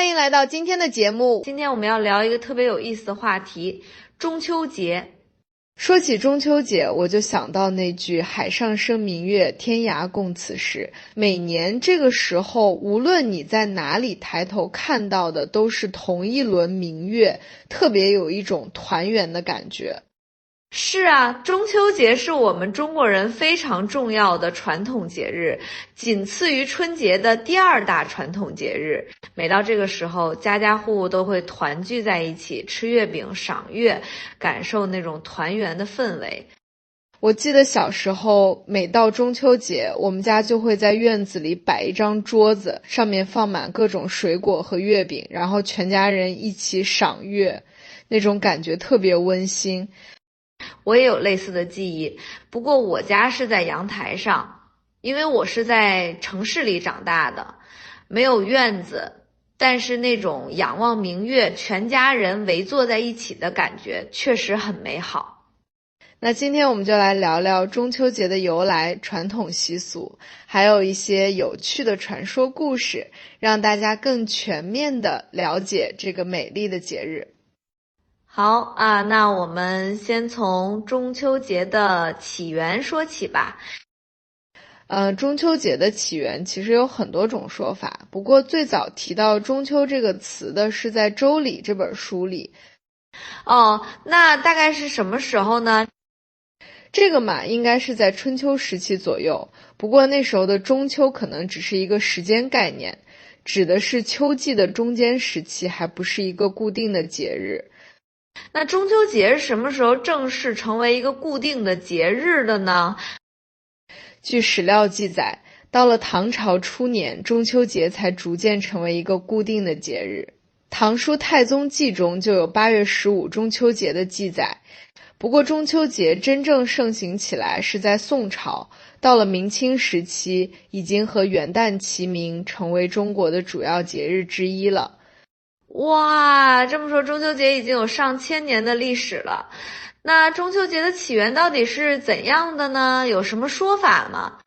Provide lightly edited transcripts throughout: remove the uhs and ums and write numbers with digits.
欢迎来到今天的节目。今天我们要聊一个特别有意思的话题，中秋节。说起中秋节，我就想到那句海上生明月，天涯共此时。每年这个时候，无论你在哪里抬头看到的都是同一轮明月，特别有一种团圆的感觉。是啊，中秋节是我们中国人非常重要的传统节日，仅次于春节的第二大传统节日。每到这个时候，家家户户都会团聚在一起，吃月饼、赏月，感受那种团圆的氛围。我记得小时候，每到中秋节，我们家就会在院子里摆一张桌子，上面放满各种水果和月饼，然后全家人一起赏月，那种感觉特别温馨。我也有类似的记忆，不过我家是在阳台上，因为我是在城市里长大的，没有院子，但是那种仰望明月，全家人围坐在一起的感觉确实很美好。那今天我们就来聊聊中秋节的由来、传统习俗，还有一些有趣的传说故事，让大家更全面地了解这个美丽的节日。好啊，那我们先从中秋节的起源说起吧。中秋节的起源其实有很多种说法，不过最早提到中秋这个词的是在《周礼》这本书里。那大概是什么时候呢？这个嘛，应该是在春秋时期左右，不过那时候的中秋可能只是一个时间概念，指的是秋季的中间时期，还不是一个固定的节日。那中秋节是什么时候正式成为一个固定的节日的呢？据史料记载，到了唐朝初年，中秋节才逐渐成为一个固定的节日。《唐书太宗记》中就有8月15中秋节的记载。不过中秋节真正盛行起来是在宋朝，到了明清时期，已经和元旦齐名，成为中国的主要节日之一了。哇，这么说中秋节已经有上千年的历史了。那中秋节的起源到底是怎样的呢？有什么说法吗？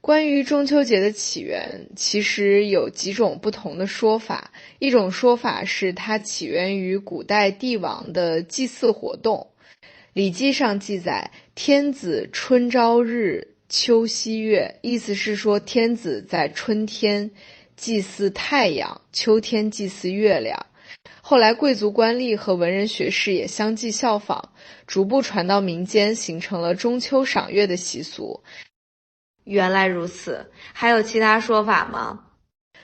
关于中秋节的起源，其实有几种不同的说法。一种说法是它起源于古代帝王的祭祀活动。《礼记》上记载，天子春朝日，秋夕月，意思是说天子在春天祭祀太阳，秋天祭祀月亮。后来贵族官吏和文人学士也相继效仿，逐步传到民间，形成了中秋赏月的习俗。原来如此，还有其他说法吗？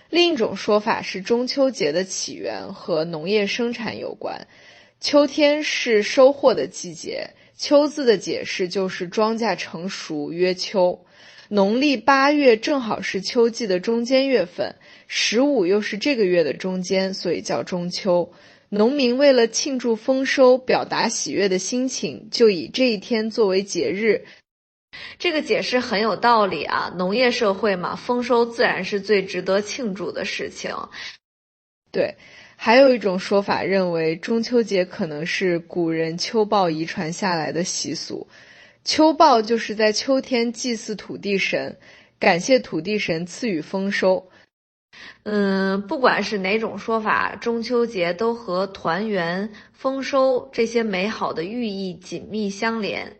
另一种说法是中秋节的起源和农业生产有关。秋天是收获的季节，秋字的解释就是庄稼成熟，曰秋。农历8月正好是秋季的中间月份，15又是这个月的中间，所以叫中秋。农民为了庆祝丰收，表达喜悦的心情，就以这一天作为节日。这个解释很有道理啊，农业社会嘛，丰收自然是最值得庆祝的事情。对，还有一种说法认为中秋节可能是古人秋报遗传下来的习俗。秋报就是在秋天祭祀土地神，感谢土地神赐予丰收。不管是哪种说法，中秋节都和团圆、丰收这些美好的寓意紧密相连。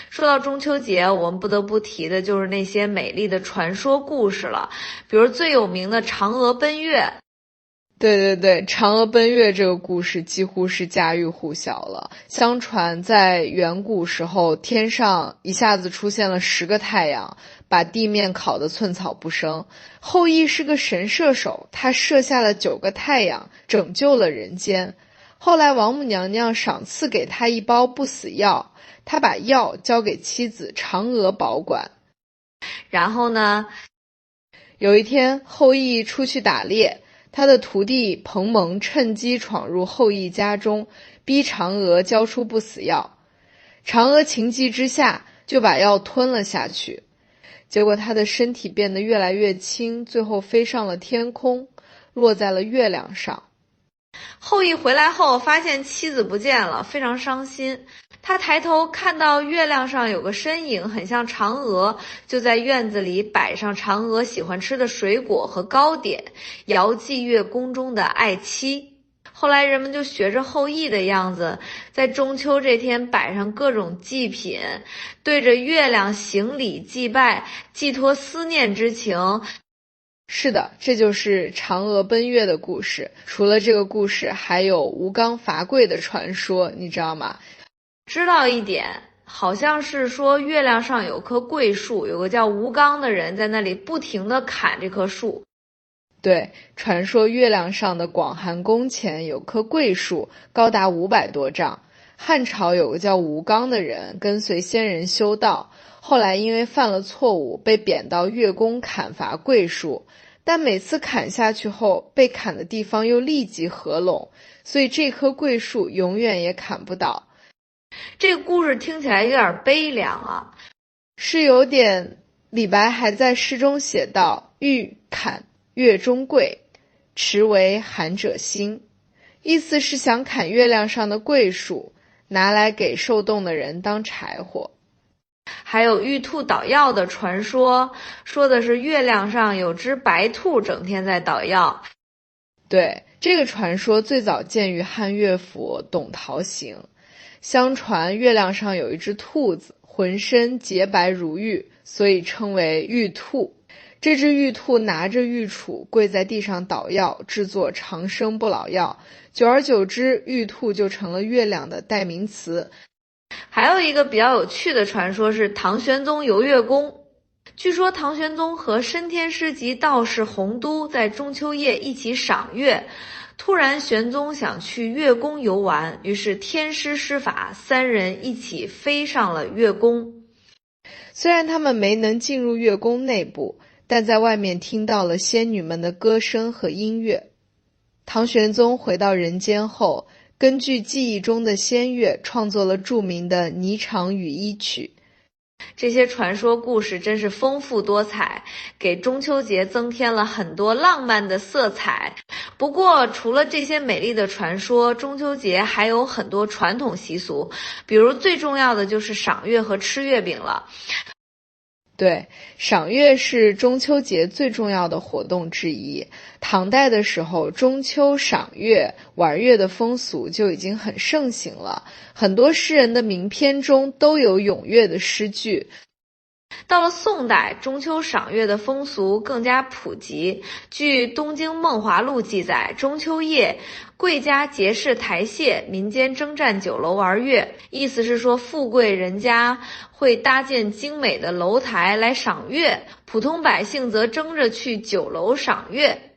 说到中秋节，我们不得不提的就是那些美丽的传说故事了，比如最有名的嫦娥奔月。对，嫦娥奔月这个故事几乎是家喻户晓了。相传在远古时候，天上一下子出现了10个太阳，把地面烤得寸草不生。后羿是个神射手，他射下了9个太阳，拯救了人间。后来王母娘娘赏赐给他一包不死药，他把药交给妻子嫦娥保管。然后呢，有一天后羿出去打猎，他的徒弟彭蒙趁机闯入后羿家中，逼嫦娥交出不死药。嫦娥情急之下就把药吞了下去，结果她的身体变得越来越轻，最后飞上了天空，落在了月亮上。后羿回来后发现妻子不见了，非常伤心。他抬头看到月亮上有个身影，很像嫦娥，就在院子里摆上嫦娥喜欢吃的水果和糕点，遥祭月宫中的爱妻。后来人们就学着后羿的样子，在中秋这天摆上各种祭品，对着月亮行礼祭拜，寄托思念之情。是的，这就是嫦娥奔月的故事。除了这个故事，还有吴刚伐桂的传说，你知道吗？知道一点，好像是说月亮上有棵桂树，有个叫吴刚的人在那里不停地砍这棵树。对，传说月亮上的广寒宫前有棵桂树，高达500多丈。汉朝有个叫吴刚的人跟随先人修道，后来因为犯了错误，被贬到月宫砍伐桂树，但每次砍下去后，被砍的地方又立即合拢，所以这棵桂树永远也砍不倒。这个故事听起来有点悲凉啊，是有点。李白还在诗中写道：欲砍月中桂，持为寒者心。意思是想砍月亮上的桂树，拿来给受冻的人当柴火。还有玉兔捣药的传说，说的是月亮上有只白兔整天在捣药。对，这个传说最早见于汉乐府《董陶行》。相传月亮上有一只兔子，浑身洁白如玉，所以称为玉兔。这只玉兔拿着玉杵跪在地上捣药，制作长生不老药。久而久之，玉兔就成了月亮的代名词。还有一个比较有趣的传说是唐玄宗游月宫。据说唐玄宗和申天师及道士洪都在中秋夜一起赏月，突然玄宗想去月宫游玩，于是天师施法，3人一起飞上了月宫。虽然他们没能进入月宫内部，但在外面听到了仙女们的歌声和音乐。唐玄宗回到人间后，根据记忆中的仙乐创作了著名的《霓裳羽衣曲》。这些传说故事真是丰富多彩，给中秋节增添了很多浪漫的色彩。不过除了这些美丽的传说，中秋节还有很多传统习俗，比如最重要的就是赏月和吃月饼了。对，赏月是中秋节最重要的活动之一。唐代的时候，中秋赏月、玩月的风俗就已经很盛行了，很多诗人的名篇中都有咏月的诗句。到了宋代，中秋赏月的风俗更加普及。据《东京梦华录》记载，中秋夜，贵家结式台榭，民间征战酒楼玩月，意思是说富贵人家会搭建精美的楼台来赏月，普通百姓则争着去酒楼赏月。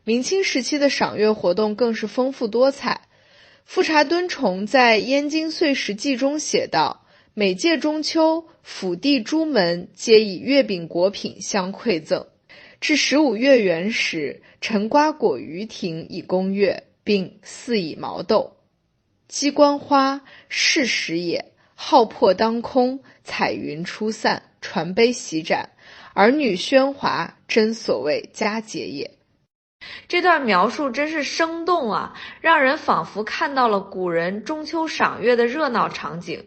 明清时期的赏月活动更是丰富多彩。富察敦崇在《燕京岁时记》中写道：每届中秋，府地诸门皆以月饼果品相馈赠。至15月圆时，陈瓜果于庭以供月，并饲以毛豆。鸡冠花，是时也，浩破当空，彩云初散，传杯洗盏，儿女喧哗，真所谓佳节也。这段描述真是生动啊，让人仿佛看到了古人中秋赏月的热闹场景。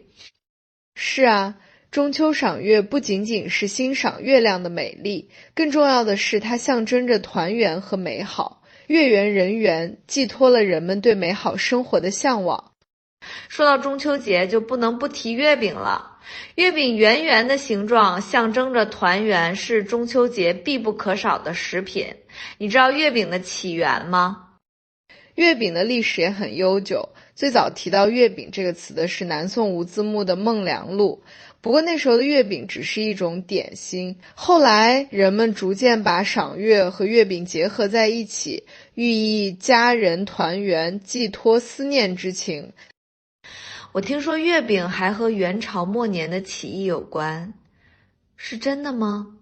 是啊，中秋赏月不仅仅是欣赏月亮的美丽，更重要的是它象征着团圆和美好。月圆人圆，寄托了人们对美好生活的向往。说到中秋节，就不能不提月饼了。月饼圆圆的形状象征着团圆，是中秋节必不可少的食品。你知道月饼的起源吗？月饼的历史也很悠久，最早提到月饼这个词的是南宋吴自牧的《梦良录》。不过那时候的月饼只是一种点心，后来人们逐渐把赏月和月饼结合在一起，寓意家人团圆，寄托思念之情。我听说月饼还和元朝末年的起义有关，是真的吗？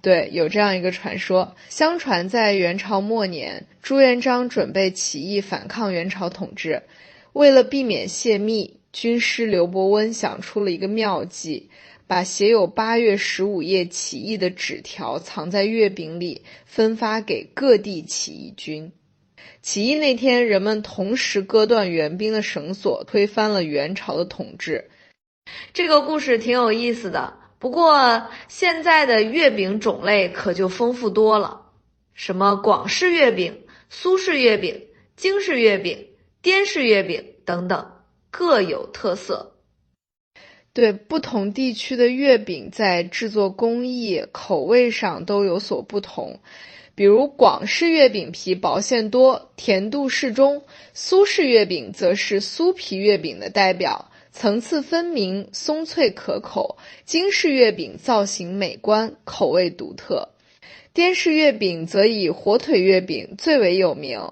对，有这样一个传说。相传在元朝末年，朱元璋准备起义反抗元朝统治，为了避免泄密，军师刘伯温想出了一个妙计，把写有8月15夜起义的纸条藏在月饼里，分发给各地起义军。起义那天，人们同时割断援兵的绳索，推翻了元朝的统治。这个故事挺有意思的，不过现在的月饼种类可就丰富多了，什么广式月饼、苏式月饼、京式月饼、滇式月饼等等，各有特色。对，不同地区的月饼在制作工艺、口味上都有所不同。比如广式月饼皮薄馅多，甜度适中；苏式月饼则是酥皮月饼的代表，层次分明，松脆可口；京式月饼造型美观，口味独特；滇式月饼则以火腿月饼最为有名。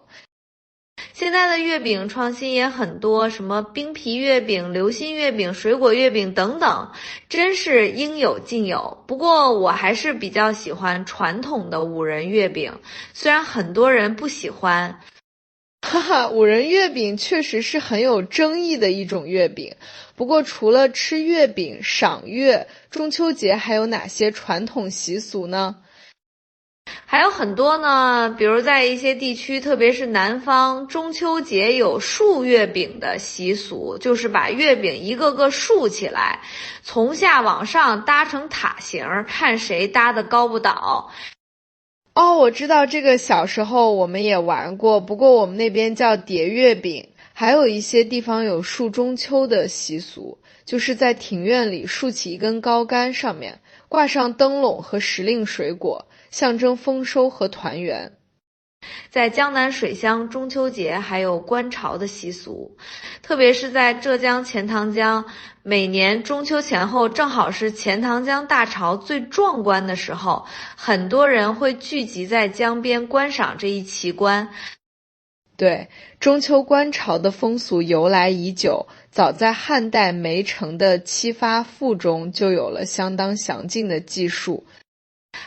现在的月饼创新也很多，什么冰皮月饼、流心月饼、水果月饼等等，真是应有尽有。不过我还是比较喜欢传统的五仁月饼，虽然很多人不喜欢。哈哈，五仁月饼确实是很有争议的一种月饼。不过除了吃月饼、赏月，中秋节还有哪些传统习俗呢？还有很多呢，比如在一些地区，特别是南方，中秋节有竖月饼的习俗，就是把月饼一个个竖起来，从下往上搭成塔形，看谁搭得高不倒。哦，我知道这个，小时候我们也玩过，不过我们那边叫叠月饼。还有一些地方有树中秋的习俗，就是在庭院里竖起一根高杆，上面挂上灯笼和时令水果，象征丰收和团圆。在江南水乡，中秋节还有观潮的习俗，特别是在浙江钱塘江，每年中秋前后正好是钱塘江大潮最壮观的时候，很多人会聚集在江边观赏这一奇观。对，中秋观潮的风俗由来已久，早在汉代梅城的《七发赋》中就有了相当详尽的记述。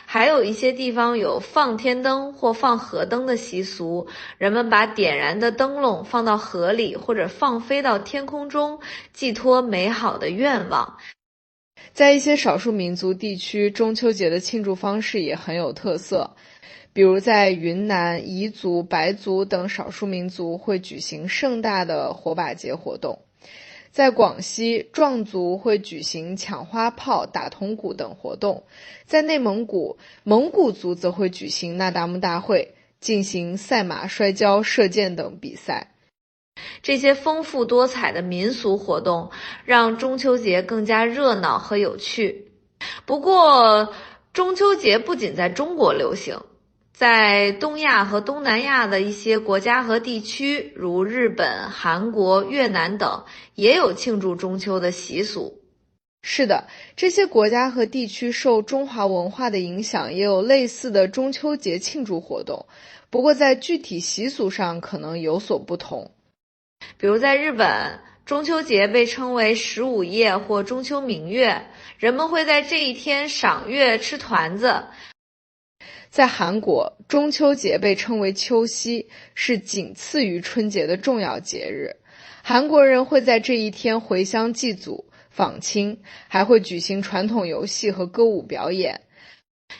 还有一些地方有放天灯或放河灯的习俗，人们把点燃的灯笼放到河里或者放飞到天空中，寄托美好的愿望。在一些少数民族地区，中秋节的庆祝方式也很有特色。比如在云南、彝族、白族等少数民族会举行盛大的火把节活动。在广西，壮族会举行抢花炮、打铜鼓等活动。在内蒙古，蒙古族则会举行那达慕大会，进行赛马、摔跤、射箭等比赛。这些丰富多彩的民俗活动让中秋节更加热闹和有趣。不过，中秋节不仅在中国流行，在东亚和东南亚的一些国家和地区，如日本、韩国、越南等，也有庆祝中秋的习俗。是的，这些国家和地区受中华文化的影响，也有类似的中秋节庆祝活动，不过在具体习俗上可能有所不同。比如在日本，中秋节被称为15夜或中秋明月，人们会在这一天赏月、吃团子。在韩国，中秋节被称为秋夕，是仅次于春节的重要节日。韩国人会在这一天回乡祭祖、访亲，还会举行传统游戏和歌舞表演。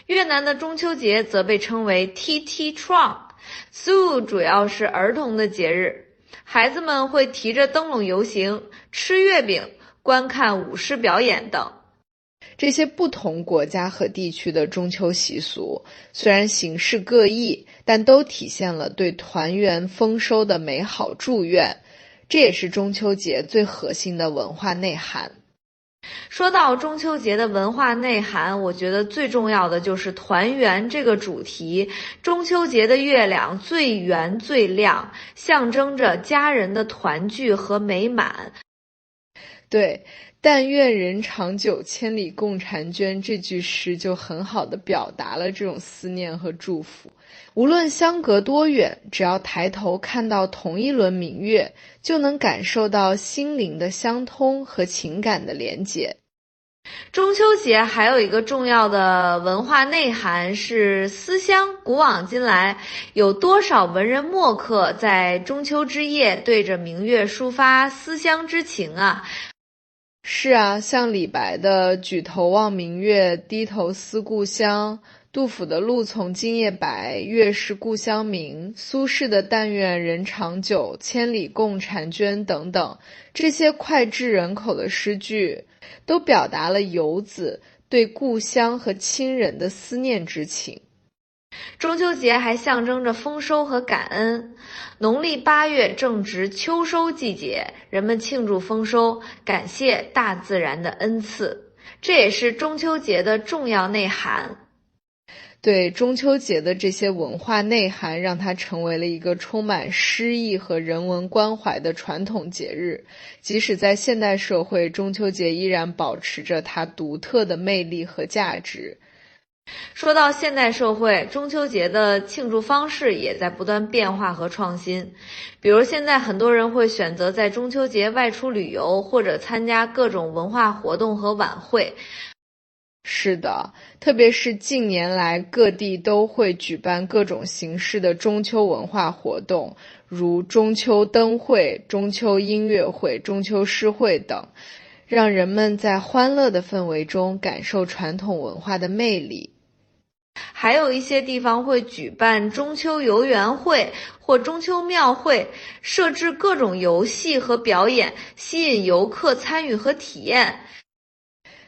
越南的中秋节则被称为 Tt Trong，Su 主要是儿童的节日，孩子们会提着灯笼游行、吃月饼、观看舞狮表演等。这些不同国家和地区的中秋习俗，虽然形式各异，但都体现了对团圆丰收的美好祝愿，这也是中秋节最核心的文化内涵。说到中秋节的文化内涵，我觉得最重要的就是团圆这个主题。中秋节的月亮最圆最亮，象征着家人的团聚和美满。对，但愿人长久，千里共婵娟这句诗就很好地表达了这种思念和祝福。无论相隔多远，只要抬头看到同一轮明月，就能感受到心灵的相通和情感的连结。中秋节还有一个重要的文化内涵是思乡。古往今来，有多少文人墨客在中秋之夜对着明月抒发思乡之情啊？是啊，像李白的举头望明月，低头思故乡，杜甫的“露从今夜白，月是故乡明”，苏轼的“但愿人长久，千里共婵娟”等等，这些脍炙人口的诗句，都表达了游子对故乡和亲人的思念之情。中秋节还象征着丰收和感恩。农历8月正值秋收季节，人们庆祝丰收，感谢大自然的恩赐，这也是中秋节的重要内涵。对，中秋节的这些文化内涵，让它成为了一个充满诗意和人文关怀的传统节日。即使在现代社会，中秋节依然保持着它独特的魅力和价值。说到现代社会，中秋节的庆祝方式也在不断变化和创新。比如现在很多人会选择在中秋节外出旅游，或者参加各种文化活动和晚会。是的，特别是近年来各地都会举办各种形式的中秋文化活动，如中秋灯会、中秋音乐会、中秋诗会等，让人们在欢乐的氛围中感受传统文化的魅力。还有一些地方会举办中秋游园会或中秋庙会，设置各种游戏和表演，吸引游客参与和体验。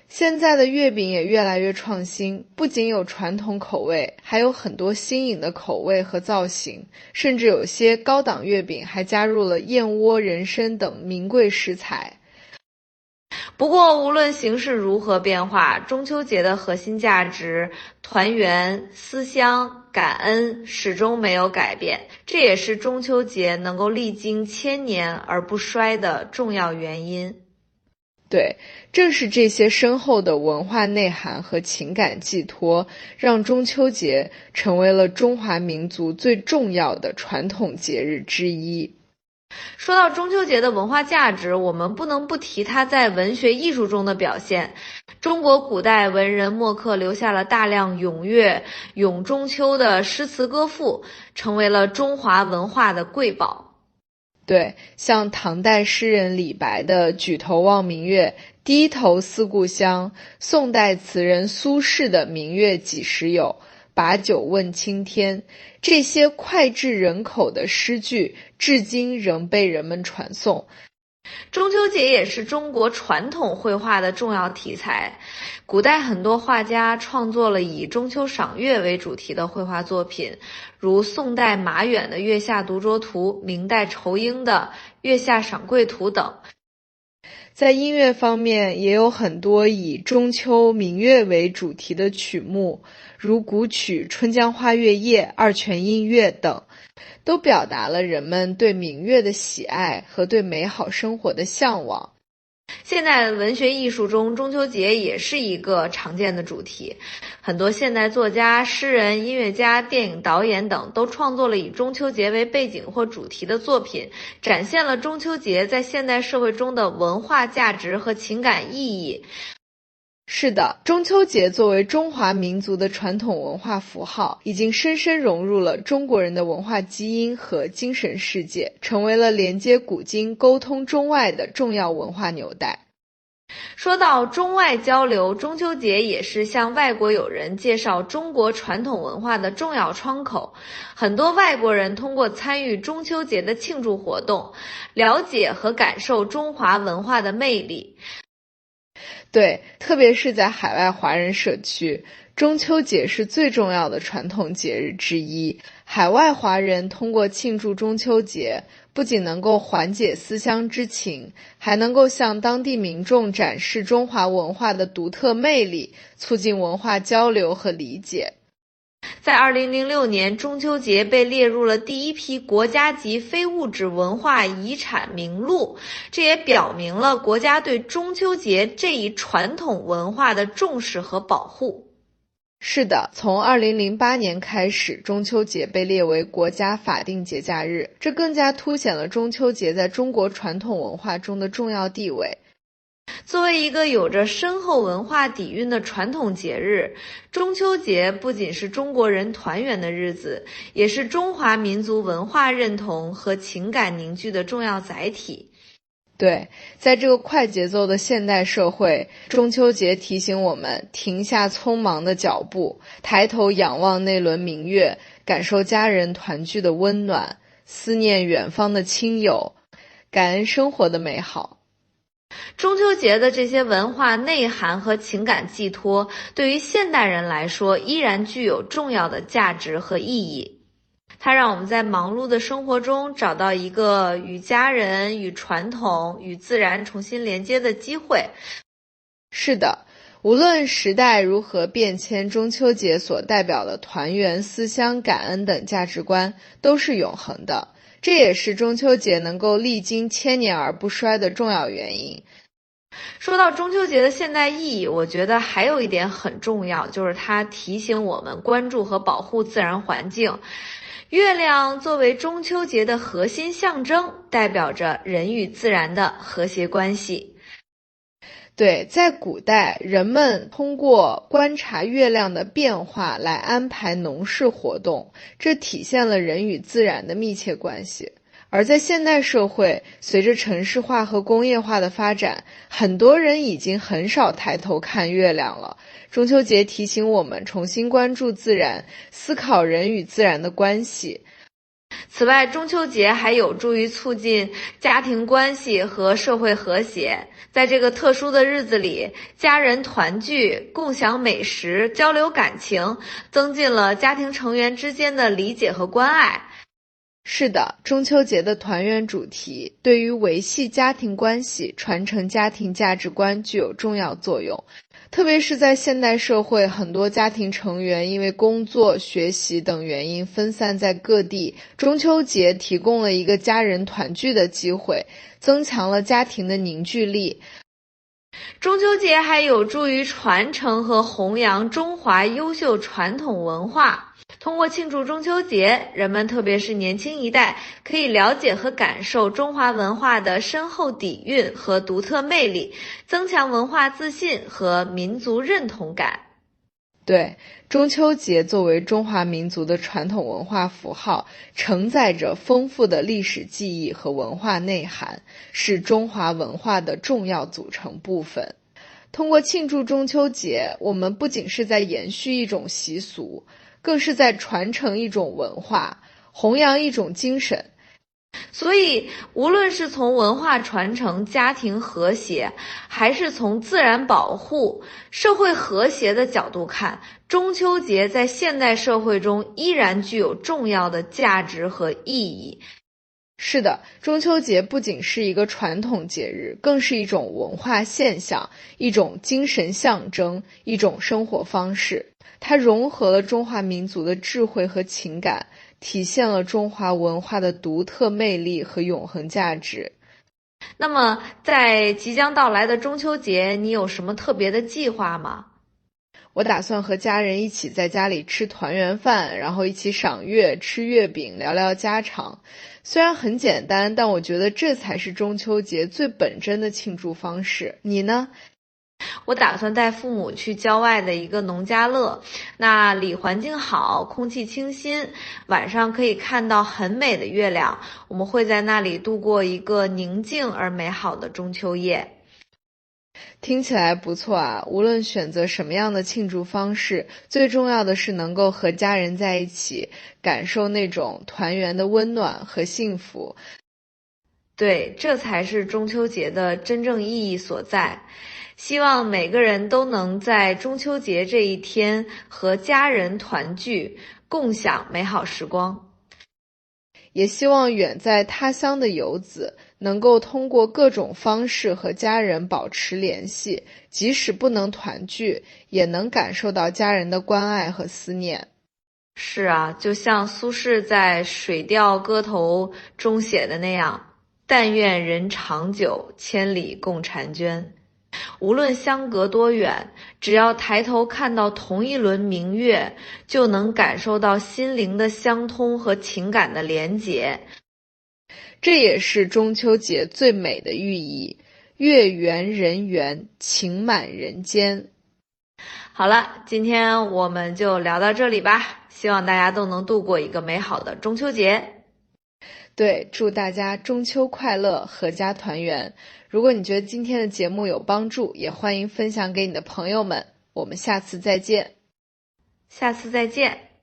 现在的月饼也越来越创新，不仅有传统口味，还有很多新颖的口味和造型，甚至有些高档月饼还加入了燕窝、人参等名贵食材。不过无论形势如何变化，中秋节的核心价值团圆、思乡、感恩始终没有改变，这也是中秋节能够历经千年而不衰的重要原因。对，正是这些深厚的文化内涵和情感寄托，让中秋节成为了中华民族最重要的传统节日之一。说到中秋节的文化价值，我们不能不提它在文学艺术中的表现。中国古代文人墨客留下了大量咏月、咏中秋的诗词歌赋，成为了中华文化的瑰宝。对，像唐代诗人李白的“举头望明月，低头思故乡”，宋代词人苏轼的“明月几时有，把酒问青天”，这些脍炙人口的诗句，至今仍被人们传颂。中秋节也是中国传统绘画的重要题材。古代很多画家创作了以中秋赏月为主题的绘画作品，如宋代马远的《月下独酌图》，明代仇英的《月下赏桂图》等。在音乐方面，也有很多以中秋明月为主题的曲目，如古曲《春江花月夜》、二泉映月等，都表达了人们对明月的喜爱和对美好生活的向往。现代文学艺术中，中秋节也是一个常见的主题。很多现代作家、诗人、音乐家、电影导演等都创作了以中秋节为背景或主题的作品，展现了中秋节在现代社会中的文化价值和情感意义。是的，中秋节作为中华民族的传统文化符号，已经深深融入了中国人的文化基因和精神世界，成为了连接古今、沟通中外的重要文化纽带。说到中外交流，中秋节也是向外国友人介绍中国传统文化的重要窗口。很多外国人通过参与中秋节的庆祝活动，了解和感受中华文化的魅力。对，特别是在海外华人社区，中秋节是最重要的传统节日之一。海外华人通过庆祝中秋节，不仅能够缓解思乡之情，还能够向当地民众展示中华文化的独特魅力，促进文化交流和理解。在2006年，中秋节被列入了第一批国家级非物质文化遗产名录，这也表明了国家对中秋节这一传统文化的重视和保护。是的，从2008年开始，中秋节被列为国家法定节假日，这更加凸显了中秋节在中国传统文化中的重要地位。作为一个有着深厚文化底蕴的传统节日，中秋节不仅是中国人团圆的日子，也是中华民族文化认同和情感凝聚的重要载体。对，在这个快节奏的现代社会，中秋节提醒我们停下匆忙的脚步，抬头仰望那轮明月，感受家人团聚的温暖，思念远方的亲友，感恩生活的美好。中秋节的这些文化内涵和情感寄托，对于现代人来说依然具有重要的价值和意义。它让我们在忙碌的生活中找到一个与家人、与传统、与自然重新连接的机会。是的，无论时代如何变迁，中秋节所代表的团圆、思乡、感恩等价值观都是永恒的。这也是中秋节能够历经千年而不衰的重要原因。说到中秋节的现代意义，我觉得还有一点很重要，就是它提醒我们关注和保护自然环境。月亮作为中秋节的核心象征，代表着人与自然的和谐关系。对，在古代，人们通过观察月亮的变化来安排农事活动，这体现了人与自然的密切关系。而在现代社会，随着城市化和工业化的发展，很多人已经很少抬头看月亮了。中秋节提醒我们重新关注自然，思考人与自然的关系。此外，中秋节还有助于促进家庭关系和社会和谐。在这个特殊的日子里，家人团聚，共享美食，交流感情，增进了家庭成员之间的理解和关爱。是的，中秋节的团圆主题对于维系家庭关系、传承家庭价值观具有重要作用。特别是在现代社会，很多家庭成员因为工作、学习等原因分散在各地，中秋节提供了一个家人团聚的机会，增强了家庭的凝聚力。中秋节还有助于传承和弘扬中华优秀传统文化。通过庆祝中秋节，人们特别是年轻一代可以了解和感受中华文化的深厚底蕴和独特魅力，增强文化自信和民族认同感。对，中秋节作为中华民族的传统文化符号，承载着丰富的历史记忆和文化内涵，是中华文化的重要组成部分。通过庆祝中秋节，我们不仅是在延续一种习俗，更是在传承一种文化，弘扬一种精神。所以，无论是从文化传承、家庭和谐，还是从自然保护、社会和谐的角度看，中秋节在现代社会中依然具有重要的价值和意义。是的，中秋节不仅是一个传统节日，更是一种文化现象，一种精神象征，一种生活方式。它融合了中华民族的智慧和情感，体现了中华文化的独特魅力和永恒价值。那么，在即将到来的中秋节，你有什么特别的计划吗？我打算和家人一起在家里吃团圆饭，然后一起赏月、吃月饼，聊聊家常。虽然很简单，但我觉得这才是中秋节最本真的庆祝方式。你呢？我打算带父母去郊外的一个农家乐，那里环境好，空气清新，晚上可以看到很美的月亮。我们会在那里度过一个宁静而美好的中秋夜。听起来不错啊！无论选择什么样的庆祝方式，最重要的是能够和家人在一起，感受那种团圆的温暖和幸福。对，这才是中秋节的真正意义所在。希望每个人都能在中秋节这一天和家人团聚，共享美好时光。也希望远在他乡的游子能够通过各种方式和家人保持联系，即使不能团聚，也能感受到家人的关爱和思念。是啊，就像苏轼在《水调歌头》中写的那样，但愿人长久，千里共婵娟。无论相隔多远，只要抬头看到同一轮明月，就能感受到心灵的相通和情感的连结。这也是中秋节最美的寓意，月圆人圆，情满人间。好了，今天我们就聊到这里吧，希望大家都能度过一个美好的中秋节。对，祝大家中秋快乐，阖家团圆。如果你觉得今天的节目有帮助，也欢迎分享给你的朋友们。我们下次再见。下次再见。